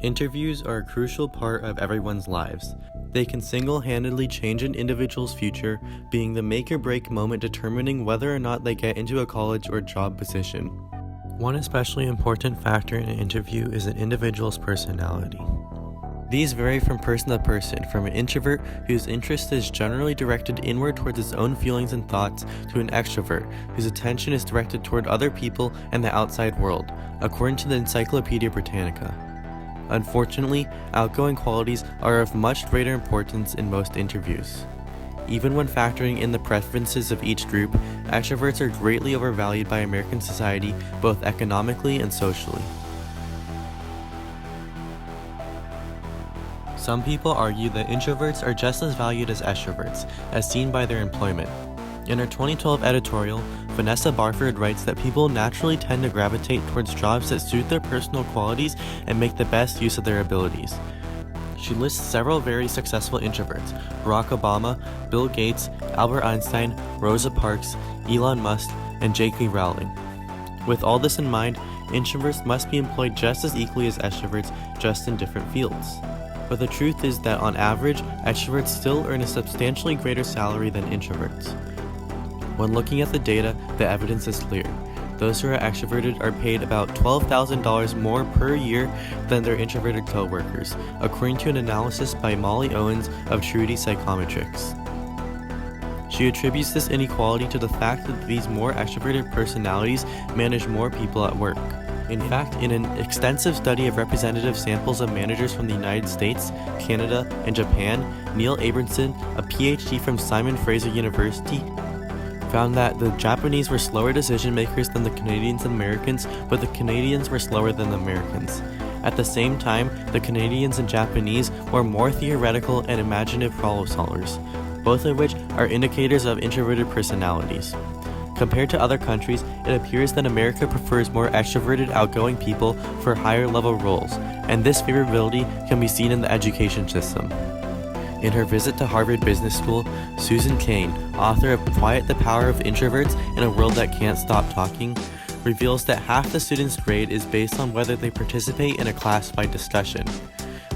Interviews are a crucial part of everyone's lives. They can single-handedly change an individual's future, being the make-or-break moment determining whether or not they get into a college or job position. One especially important factor in an interview is an individual's personality. These vary from person to person, from an introvert whose interest is generally directed inward towards his own feelings and thoughts to an extrovert whose attention is directed toward other people and the outside world, according to the Encyclopedia Britannica. Unfortunately, outgoing qualities are of much greater importance in most interviews. Even when factoring in the preferences of each group, extroverts are greatly overvalued by American society, both economically and socially. Some people argue that introverts are just as valued as extroverts, as seen by their employment. In her 2012 editorial, Vanessa Barford writes that people naturally tend to gravitate towards jobs that suit their personal qualities and make the best use of their abilities. She lists several very successful introverts: Barack Obama, Bill Gates, Albert Einstein, Rosa Parks, Elon Musk, and J.K. Rowling. With all this in mind, introverts must be employed just as equally as extroverts, just in different fields. But the truth is that on average, extroverts still earn a substantially greater salary than introverts. When looking at the data, the evidence is clear. Those who are extroverted are paid about $12,000 more per year than their introverted co-workers, according to an analysis by Molly Owens of Trudy Psychometrics. She attributes this inequality to the fact that these more extroverted personalities manage more people at work. In fact, in an extensive study of representative samples of managers from the United States, Canada, and Japan, Neil Abramson, a PhD from Simon Fraser University, found that the Japanese were slower decision makers than the Canadians and Americans, but the Canadians were slower than the Americans. At the same time, the Canadians and Japanese were more theoretical and imaginative problem solvers, both of which are indicators of introverted personalities. Compared to other countries, it appears that America prefers more extroverted, outgoing people for higher level roles, and this favorability can be seen in the education system. In her visit to Harvard Business School, Susan Cain, author of Quiet the Power of Introverts in a World That Can't Stop Talking, reveals that half the students' grade is based on whether they participate in a class-wide discussion.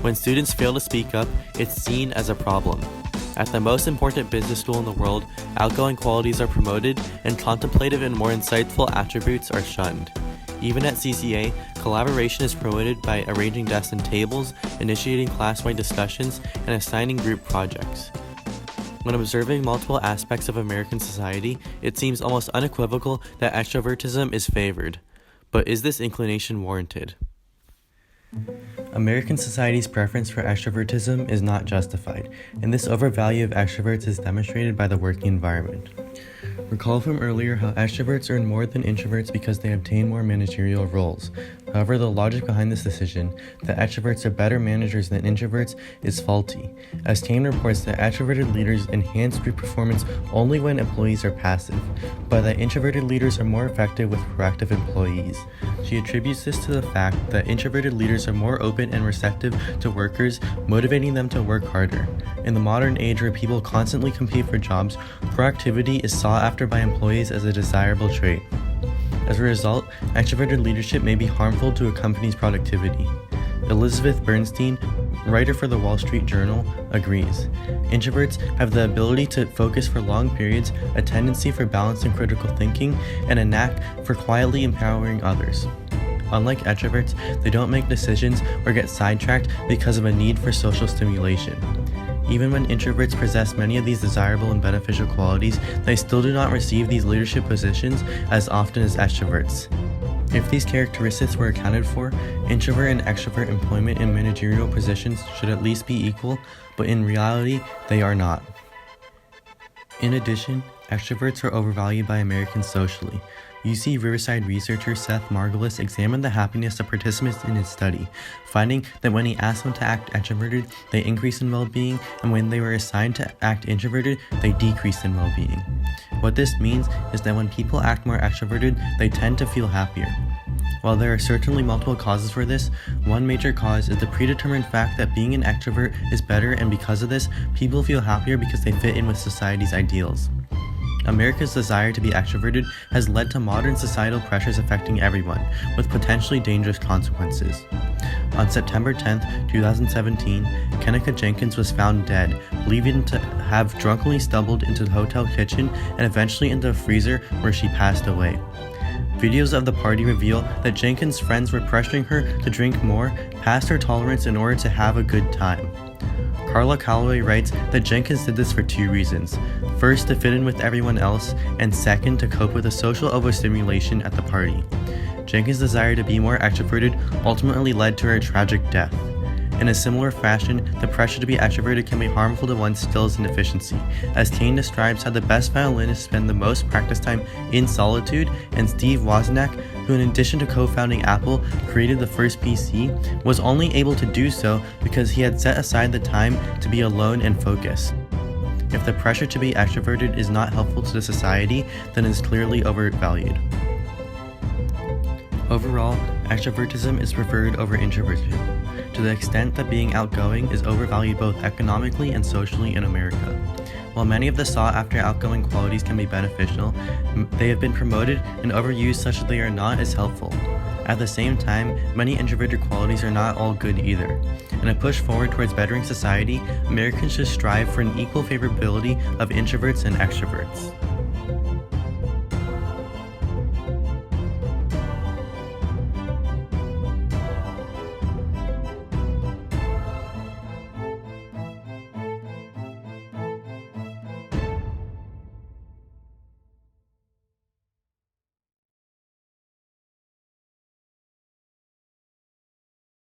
When students fail to speak up, it's seen as a problem. At the most important business school in the world, outgoing qualities are promoted and contemplative and more insightful attributes are shunned. Even at CCA, collaboration is promoted by arranging desks and tables, initiating class-wide discussions, and assigning group projects. When observing multiple aspects of American society, it seems almost unequivocal that extrovertism is favored. But is this inclination warranted? American society's preference for extrovertism is not justified, and this overvalue of extroverts is demonstrated by the working environment. Recall from earlier how extroverts earn more than introverts because they obtain more managerial roles. However, the logic behind this decision, that extroverts are better managers than introverts, is faulty, as Cain reports that extroverted leaders enhance group performance only when employees are passive, but that introverted leaders are more effective with proactive employees. She attributes this to the fact that introverted leaders are more open and receptive to workers, motivating them to work harder. In the modern age where people constantly compete for jobs, proactivity is sought after by employees as a desirable trait. As a result, extroverted leadership may be harmful to a company's productivity. Elizabeth Bernstein, writer for the Wall Street Journal, agrees. Introverts have the ability to focus for long periods, a tendency for balanced and critical thinking, and a knack for quietly empowering others. Unlike extroverts, they don't make decisions or get sidetracked because of a need for social stimulation. Even when introverts possess many of these desirable and beneficial qualities, they still do not receive these leadership positions as often as extroverts. If these characteristics were accounted for, introvert and extrovert employment in managerial positions should at least be equal, but in reality, they are not. In addition, extroverts are overvalued by Americans socially. UC Riverside researcher Seth Margolis examined the happiness of participants in his study, finding that when he asked them to act extroverted, they increased in well-being, and when they were assigned to act introverted, they decreased in well-being. What this means is that when people act more extroverted, they tend to feel happier. While there are certainly multiple causes for this, one major cause is the predetermined fact that being an extrovert is better, and because of this, people feel happier because they fit in with society's ideals. America's desire to be extroverted has led to modern societal pressures affecting everyone, with potentially dangerous consequences. On September 10, 2017, Kennica Jenkins was found dead, believed to have drunkenly stumbled into the hotel kitchen and eventually into a freezer where she passed away. Videos of the party reveal that Jenkins' friends were pressuring her to drink more past her tolerance in order to have a good time. Carla Calloway writes that Jenkins did this for two reasons. First, to fit in with everyone else, and second, to cope with the social overstimulation at the party. Jenkins' desire to be more extroverted ultimately led to her tragic death. In a similar fashion, the pressure to be extroverted can be harmful to one's skills and efficiency, as Kane describes how the best violinists spend the most practice time in solitude, and Steve Wozniak, who in addition to co-founding Apple, created the first PC, was only able to do so because he had set aside the time to be alone and focus. If the pressure to be extroverted is not helpful to the society, then it is clearly overvalued. Overall, extrovertism is preferred over introversion, to the extent that being outgoing is overvalued both economically and socially in America. While many of the sought-after outgoing qualities can be beneficial, they have been promoted and overused such that they are not as helpful. At the same time, many introverted qualities are not all good either. In a push forward towards bettering society, Americans should strive for an equal favorability of introverts and extroverts.